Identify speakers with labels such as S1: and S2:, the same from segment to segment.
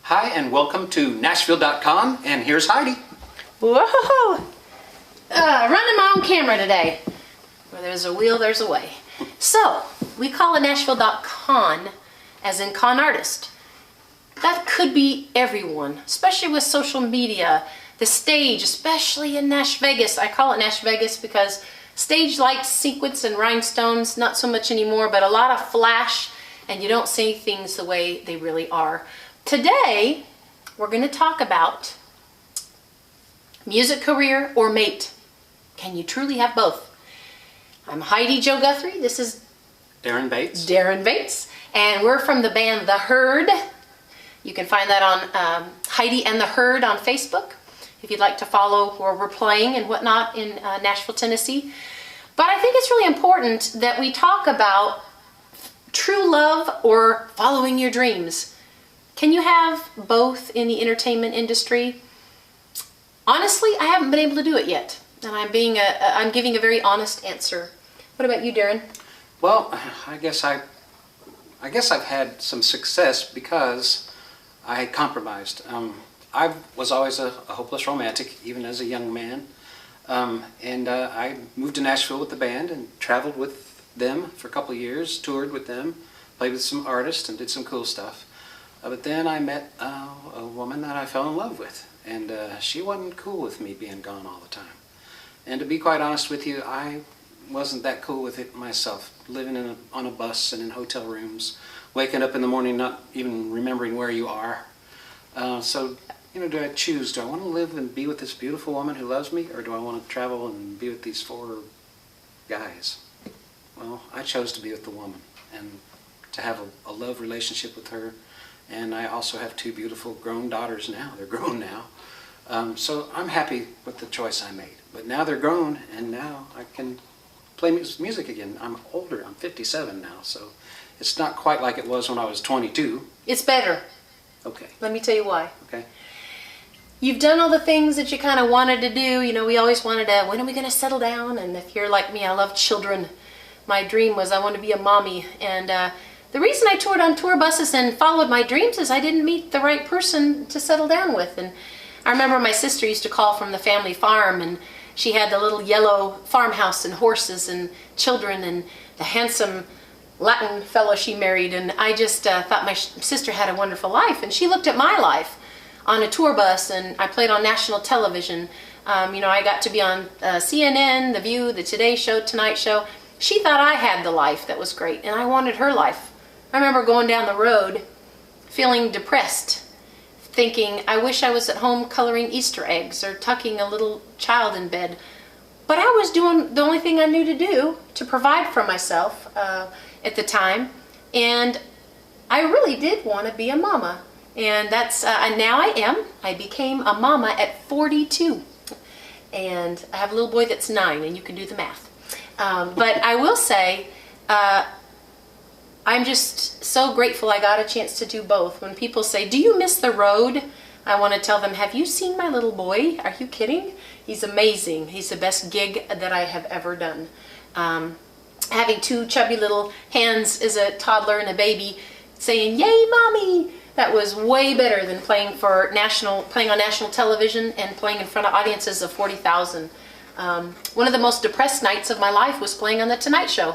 S1: Hi, and welcome to Nashville.con, and here's Heidi.
S2: Whoa! Running my own camera today. Where there's a wheel, there's a way. So, we call it Nashville.con, as in con artist. That could be everyone, especially with social media, the stage, especially in Nash Vegas. I call it Nash Vegas because stage lights, sequins, and rhinestones, not so much anymore, but a lot of flash, and you don't see things the way they really are. Today, we're going to talk about music career or mate. Can you truly have both? I'm Heidi Jo Guthrie. This is
S1: Darren Bates.
S2: Darren Bates. And we're from the band The Herd. You can find that on Heidi and The Herd on Facebook if you'd like to follow where we're playing and whatnot in Nashville, Tennessee. But I think it's really important that we talk about true love or following your dreams. Can you have both in the entertainment industry? Honestly, I haven't been able to do it yet, and I'm giving a very honest answer. What about you, Darren?
S1: Well, I guess I've had some success because I had compromised. I was always a hopeless romantic, even as a young man, and I moved to Nashville with the band and traveled with them for a couple of years, toured with them, played with some artists, and did some cool stuff. But then I met a woman that I fell in love with, and she wasn't cool with me being gone all the time. And to be quite honest with you, I wasn't that cool with it myself, living on a bus and in hotel rooms, waking up in the morning not even remembering where you are. So, do I choose? Do I want to live and be with this beautiful woman who loves me, or do I want to travel and be with these 4 guys? Well, I chose to be with the woman and to have a love relationship with her. And I also have 2 beautiful grown daughters now. They're grown now. So I'm happy with the choice I made. But now they're grown, and now I can play music again. I'm older. I'm 57 now, so it's not quite like it was when I was 22.
S2: It's better.
S1: Okay.
S2: Let me tell you why.
S1: Okay.
S2: You've done all the things that you kind of wanted to do. We always wanted to, when are we going to settle down? And if you're like me, I love children. My dream was I wanted to be a mommy. And the reason I toured on tour buses and followed my dreams is I didn't meet the right person to settle down with. And I remember my sister used to call from the family farm, and she had the little yellow farmhouse and horses and children and the handsome Latin fellow she married. And I just thought my sister had a wonderful life. And she looked at my life on a tour bus, and I played on national television. I got to be on CNN, The View, The Today Show, Tonight Show. She thought I had the life that was great, and I wanted her life. I remember going down the road feeling depressed, thinking, I wish I was at home coloring Easter eggs or tucking a little child in bed. But I was doing the only thing I knew to do to provide for myself at the time. And I really did want to be a mama. And and now I am. I became a mama at 42. And I have a little boy that's 9, and you can do the math. But I will say, I'm just so grateful I got a chance to do both. When people say, do you miss the road? I want to tell them, have you seen my little boy? Are you kidding? He's amazing. He's the best gig that I have ever done. Having 2 chubby little hands as a toddler and a baby saying, yay, mommy! That was way better than playing on national television and playing in front of audiences of 40,000. One of the most depressed nights of my life was playing on The Tonight Show.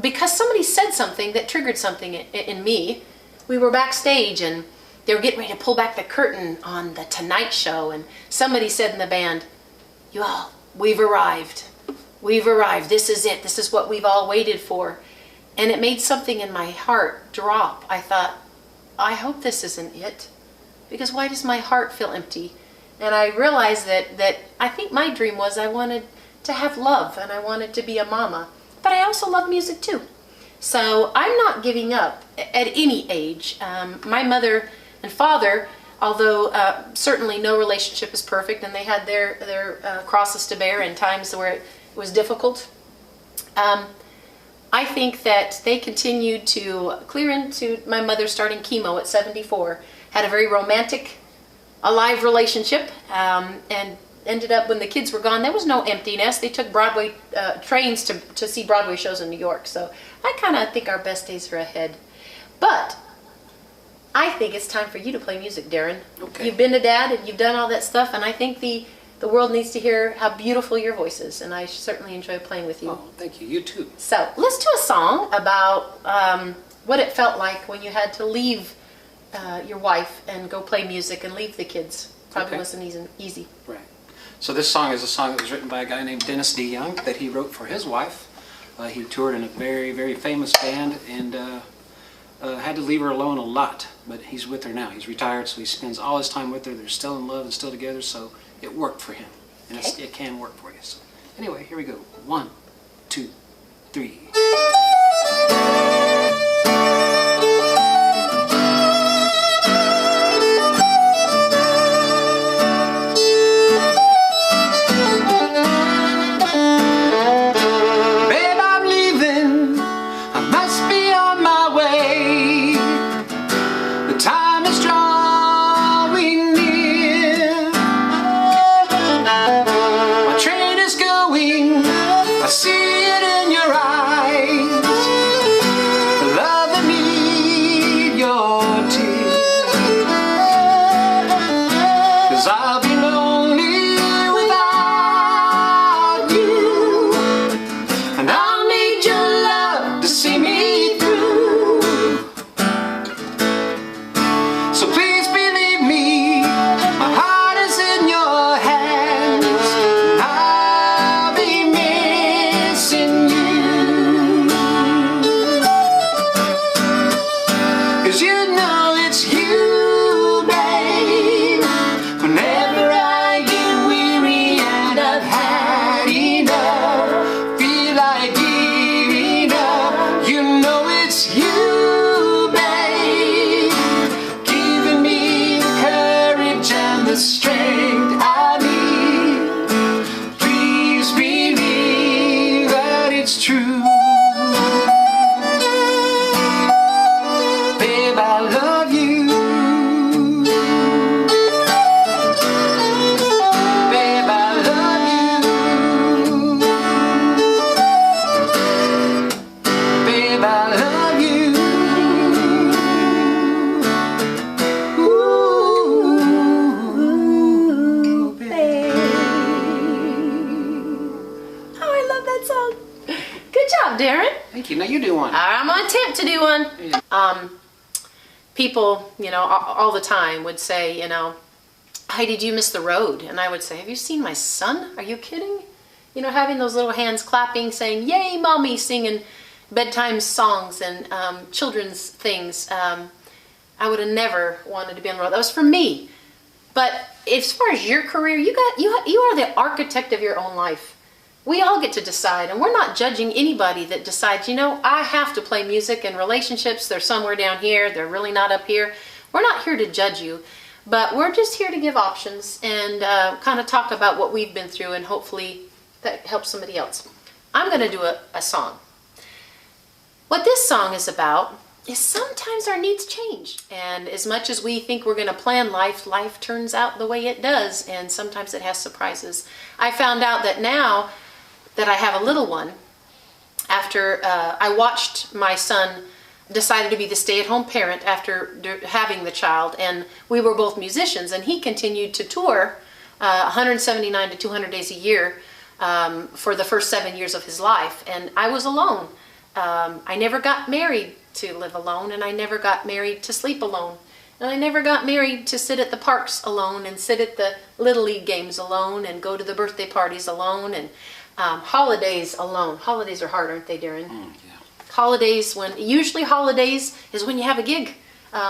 S2: Because somebody said something that triggered something in me. We were backstage, and they were getting ready to pull back the curtain on The Tonight Show, and somebody said in the band, you all, we've arrived. We've arrived. This is it. This is what we've all waited for. And it made something in my heart drop. I thought, I hope this isn't it, because why does my heart feel empty? And I realized that I think my dream was I wanted to have love, and I wanted to be a mama. But I also love music too. So I'm not giving up at any age. My mother and father, although certainly no relationship is perfect, and they had their crosses to bear in times where it was difficult, I think that they continued to clear into my mother starting chemo at 74, had a very romantic, alive relationship, and ended up when the kids were gone, there was no emptiness. They took Broadway trains to see Broadway shows in New York. So I kind of think our best days are ahead. But I think it's time for you to play music, Darren.
S1: Okay.
S2: You've been a dad and you've done all that stuff, and I think the world needs to hear how beautiful your voice is, and I certainly enjoy playing with you.
S1: Oh, thank you. You too.
S2: So let's do a song about what it felt like when you had to leave your wife and go play music and leave the kids. Probably wasn't easy.
S1: Right. So this song is a song that was written by a guy named Dennis D. Young that he wrote for his wife. He toured in a very, very famous band and had to leave her alone a lot, but he's with her now. He's retired, so he spends all his time with her. They're still in love and still together, so it worked for him. And it can work for you. So anyway, here we go. 1, 2, 3.
S2: Darren.
S1: Thank you. Now you do one.
S2: I'm going to attempt to do one.
S1: Yeah.
S2: People, all the time would say, Heidi, do you miss the road? And I would say, have you seen my son? Are you kidding? Having those little hands clapping, saying, yay, mommy, singing bedtime songs and children's things. I would have never wanted to be on the road. That was for me. But as far as your career, you are the architect of your own life. We all get to decide, and we're not judging anybody that decides, I have to play music, and relationships, they're somewhere down here, they're really not up here. We're not here to judge you, but we're just here to give options and kind of talk about what we've been through, and hopefully that helps somebody else. I'm going to do a song. What this song is about is sometimes our needs change, and as much as we think we're going to plan life, life turns out the way it does, and sometimes it has surprises. I found out that now that I have a little one, after I watched my son decided to be the stay-at-home parent after having the child, and we were both musicians, and he continued to tour 179 to 200 days a year for the first 7 years of his life, and I was alone. I never got married to live alone, and I never got married to sleep alone, and I never got married to sit at the parks alone and sit at the Little League games alone and go to the birthday parties alone and holidays alone. Holidays are hard, aren't they, Darren?
S1: Yeah.
S2: Holidays, usually holidays is when you have a gig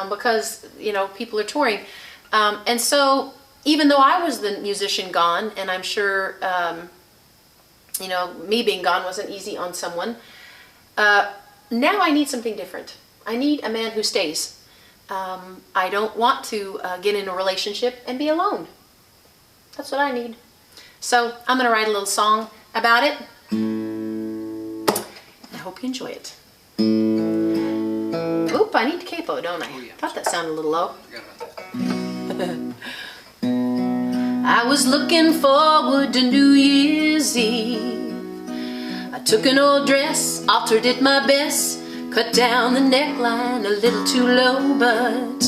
S2: because, people are touring. And so even though I was the musician gone, and I'm sure, me being gone wasn't easy on someone, now I need something different. I need a man who stays. I don't want to get in a relationship and be alone. That's what I need. So I'm going to write a little song about it. I hope you enjoy it. Oop, I need capo, don't I?
S1: Oh, yeah.
S2: Thought that sounded a little low.
S1: Forgot about that.
S2: I was looking forward to New Year's Eve. I took an old dress, altered it my best, cut down the neckline a little too low, but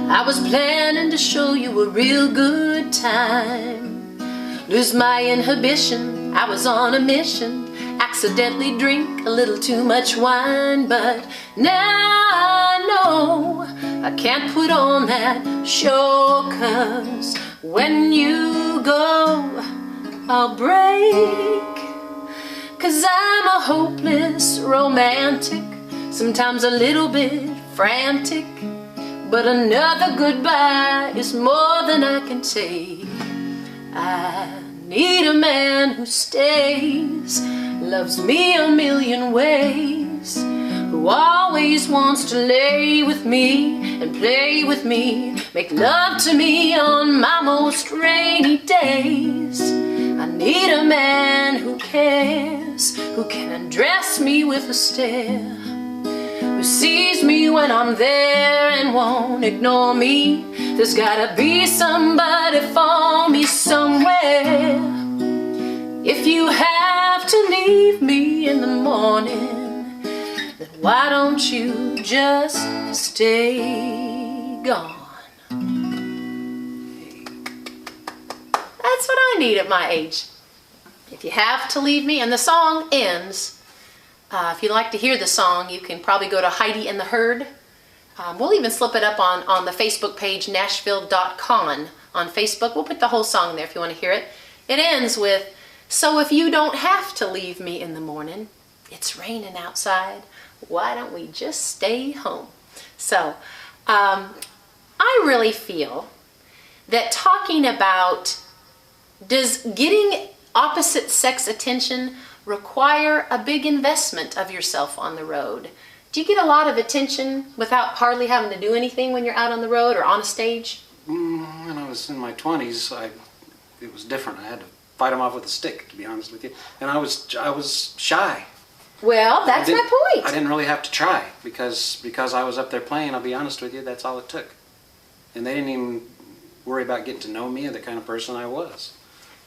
S2: I was planning to show you a real good time. Lose my inhibition, I was on a mission, accidentally drink a little too much wine, but now I know I can't put on that show, 'cause when you go, I'll break. 'Cause I'm a hopeless romantic, sometimes a little bit frantic, but another goodbye is more than I can take. I need a man who stays, loves me a million ways, who always wants to lay with me and play with me, make love to me on my most rainy days. I need a man who cares, who can undress me with a stare, who sees me when I'm there and won't ignore me. There's gotta be somebody for me somewhere. If you have to leave me in the morning, then why don't you just stay gone? That's what I need at my age. If you have to leave me, and the song ends. If you'd like to hear the song, you can probably go to Heidi and the Herd. We'll even slip it up on the Facebook page, Nashville.con on Facebook. We'll put the whole song there if you want to hear it. It ends with, so if you don't have to leave me in the morning, it's raining outside, why don't we just stay home? So I really feel that talking about, does getting opposite sex attention require a big investment of yourself on the road? Do you get a lot of attention without hardly having to do anything when you're out on the road or on a stage?
S1: When I was in my 20s, it was different. I had to fight them off with a stick, to be honest with you. And I was shy.
S2: Well, that's my point.
S1: I didn't really have to try because I was up there playing, I'll be honest with you, that's all it took. And they didn't even worry about getting to know me and the kind of person I was.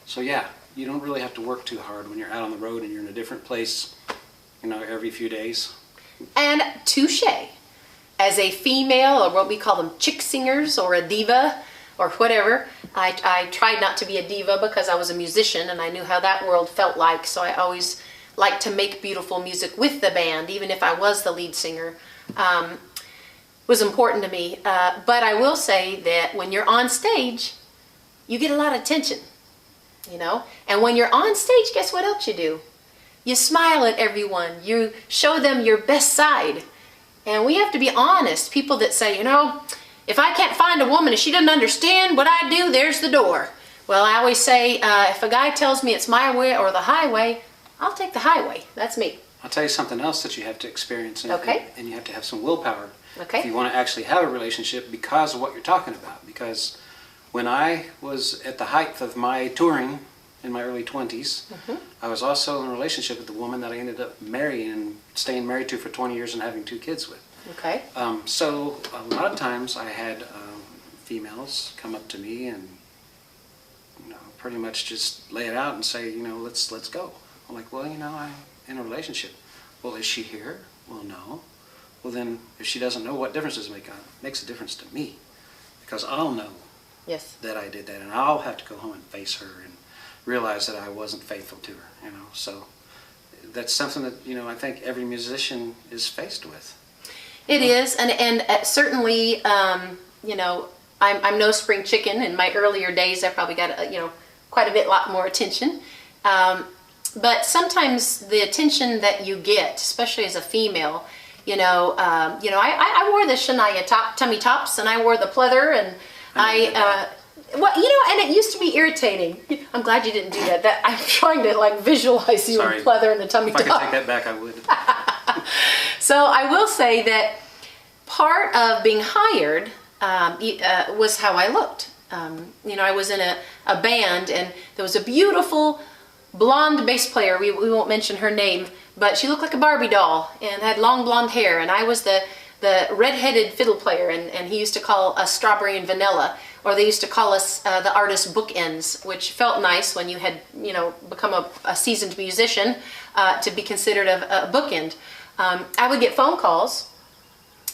S1: So yeah, you don't really have to work too hard when you're out on the road and you're in a different place, every few days.
S2: And touche. As a female, or what we call them chick singers, or a diva, or whatever, I tried not to be a diva because I was a musician and I knew how that world felt like, so I always liked to make beautiful music with the band, even if I was the lead singer. Was important to me. But I will say that when you're on stage, you get a lot of attention, And when you're on stage, guess what else you do? You smile at everyone. You show them your best side. And we have to be honest. People that say, if I can't find a woman and she doesn't understand what I do, there's the door. Well, I always say, if a guy tells me it's my way or the highway, I'll take the highway. That's me.
S1: I'll tell you something else that you have to experience.
S2: Okay.
S1: And you have to have some willpower.
S2: Okay.
S1: If you want to actually have a relationship because of what you're talking about. Because when I was at the height of my touring in my early 20s, I was also in a relationship with the woman that I ended up marrying and staying married to for 20 years and having 2 kids with.
S2: Okay.
S1: So a lot of times I had females come up to me and pretty much just lay it out and say, let's go. I'm like, well, I'm in a relationship. Well, is she here? Well, no. Well, then if she doesn't know, what difference does it make? It makes a difference to me, because I'll know that I did that, and I'll have to go home and face her and realize that I wasn't faithful to her. So that's something that I think every musician is faced with.
S2: It is, and certainly, I'm no spring chicken. In my earlier days, I probably got quite a lot more attention. But sometimes the attention that you get, especially as a female, I wore the Shania tummy tops, and I wore the pleather, and and it used to be irritating. I'm glad you didn't do that. I'm trying to visualize you in pleather and the tummy top.
S1: If I could take that back, I would.
S2: So I will say that part of being hired was how I looked. I was in a band, and there was a beautiful blonde bass player. We won't mention her name, but she looked like a Barbie doll and had long blonde hair, and I was the red-headed fiddle player, and he used to call us Strawberry and Vanilla, or they used to call us the artist bookends, which felt nice when you had become a seasoned musician to be considered a bookend. I would get phone calls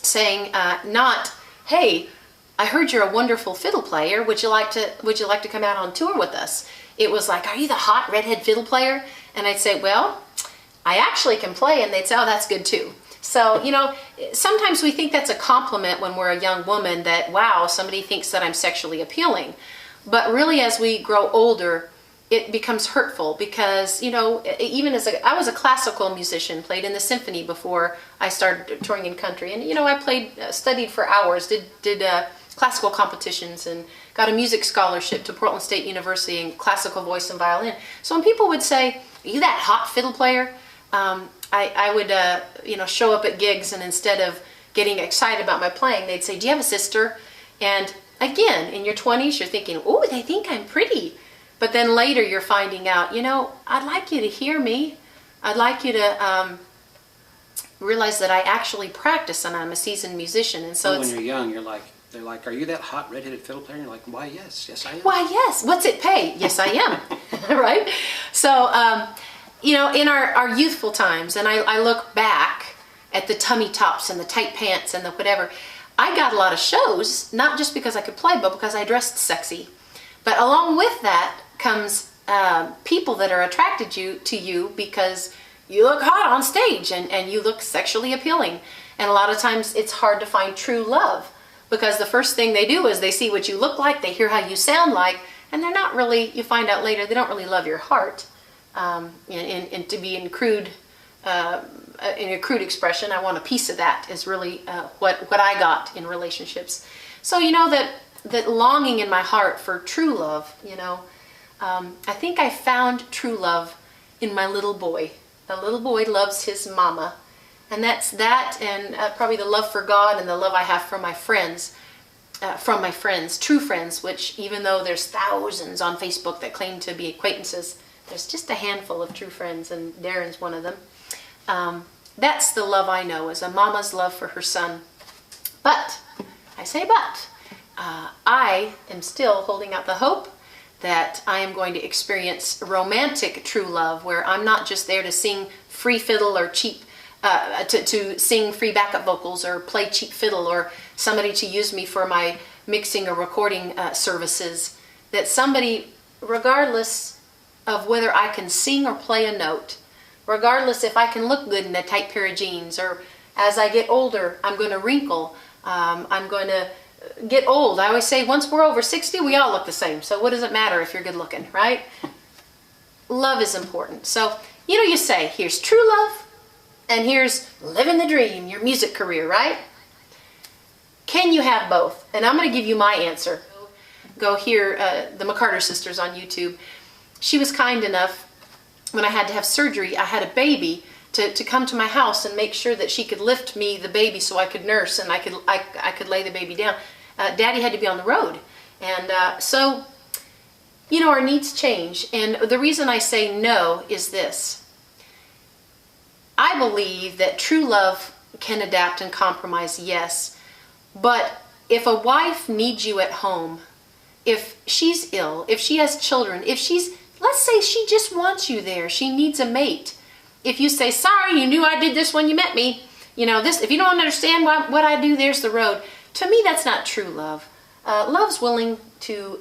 S2: saying, not, hey, I heard you're a wonderful fiddle player. Would you like to come out on tour with us? It was like, are you the hot redhead fiddle player? And I'd say, well, I actually can play. And they'd say, oh, that's good too. So, you know, sometimes we think that's a compliment when we're a young woman, that, wow, somebody thinks that I'm sexually appealing. But really, as we grow older, it becomes hurtful because, you know, even I was a classical musician, played in the symphony before I started touring in country. And, you know, I studied for hours, did classical competitions, and got a music scholarship to Portland State University in classical voice and violin. So when people would say, are you that hot fiddle player? I would, you know, show up at gigs, and instead of getting excited about my playing, they'd say, do you have a sister? And again, in your 20s, you're thinking, oh, they think I'm pretty. But then later you're finding out, you know, I'd like you to hear me. I'd like you to realize that I actually practice and I'm a seasoned musician. And so
S1: when you're young, they're like, are you that hot redheaded fiddle player? And you're like, why, yes, I am.
S2: Why, yes. What's it pay? Yes, I am. Right? So, you know, in our youthful times, and I look back at the tummy tops and the tight pants and the whatever, I got a lot of shows, not just because I could play, but because I dressed sexy. But along with that comes people that are attracted to you because you look hot on stage and you look sexually appealing. And a lot of times it's hard to find true love because the first thing they do is they see what you look like, they hear how you sound like, and they're not really, you find out later, they don't really love your heart. And to be in a crude expression, I want a piece of that is really what I got in relationships. So you know that longing in my heart for true love, you know, I think I found true love in my little boy. The little boy loves his mama, and that's that, and probably the love for God and the love I have for my friends, true friends, which even though there's thousands on Facebook that claim to be acquaintances, there's just a handful of true friends, and Darren's one of them. That's the love I know, is a mama's love for her son. But, I say but, I am still holding out the hope that I am going to experience romantic true love, where I'm not just there to sing free fiddle or cheap, to sing free backup vocals or play cheap fiddle, or somebody to use me for my mixing or recording services. That somebody, regardless of whether I can sing or play a note, regardless if I can look good in a tight pair of jeans, or as I get older, I'm going to wrinkle, I'm going to get old. I always say once we're over 60, we all look the same. So what does it matter if you're good looking, right? Love is important. So, you know, you say, here's true love, and here's living the dream, your music career, right? Can you have both? And I'm going to give you my answer. Go hear the McCarter sisters on YouTube. She was kind enough, when I had to have surgery, I had a baby, to come to my house and make sure that she could lift me, the baby, so I could nurse and I could lay the baby down. Daddy had to be on the road. And so, you know, our needs change. And the reason I say no is this. I believe that true love can adapt and compromise, yes. But if a wife needs you at home, if she's ill, if she has children, let's say she just wants you there, she needs a mate. If you say, sorry, you knew I did this when you met me, you know, this, if you don't understand what I do, there's the road. To me, that's not true love. Love's willing to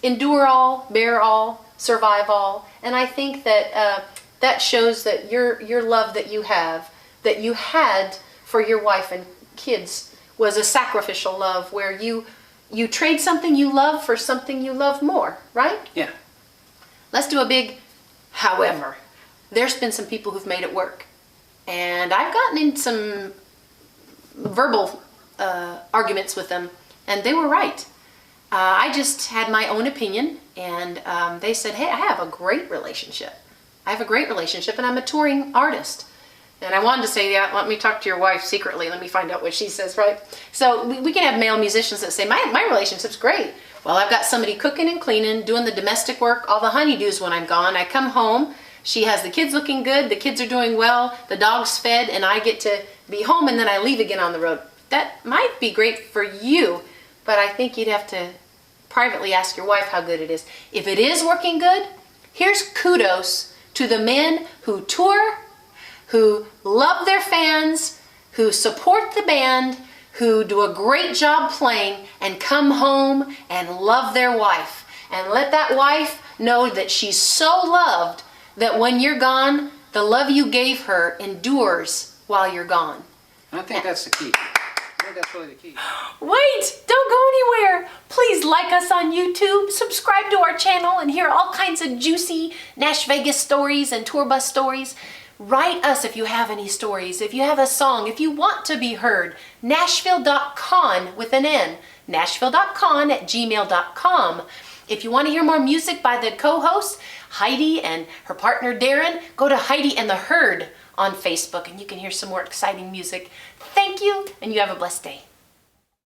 S2: endure all, bear all, survive all. And I think that that shows that your love that you had for your wife and kids was a sacrificial love, where you trade something you love for something you love more, right?
S1: Yeah.
S2: Let's do a big however. There's been some people who've made it work. And I've gotten in some verbal arguments with them, and they were right. I just had my own opinion, and they said, hey, I have a great relationship. And I'm a touring artist. And I wanted to say, yeah, let me talk to your wife secretly. Let me find out what she says, right? So we can have male musicians that say, my relationship's great. Well, I've got somebody cooking and cleaning, doing the domestic work, all the honeydews when I'm gone. I come home, she has the kids looking good, the kids are doing well, the dog's fed, and I get to be home, and then I leave again on the road. That might be great for you, but I think you'd have to privately ask your wife how good it is. If it is working good, here's kudos to the men who tour, who love their fans, who support the band, who do a great job playing, and come home and love their wife. And let that wife know that she's so loved that when you're gone, the love you gave her endures while you're gone.
S1: And I think that's the key. I think that's really the key.
S2: Wait, don't go anywhere. Please like us on YouTube, subscribe to our channel, and hear all kinds of juicy Nash Vegas stories and tour bus stories. Write us if you have any stories, if you have a song, if you want to be heard. Nashville.con with an N. Nashville.con at gmail.com. If you want to hear more music by the co-hosts, Heidi and her partner Darren, go to Heidi and the Herd on Facebook and you can hear some more exciting music. Thank you, and you have a blessed day.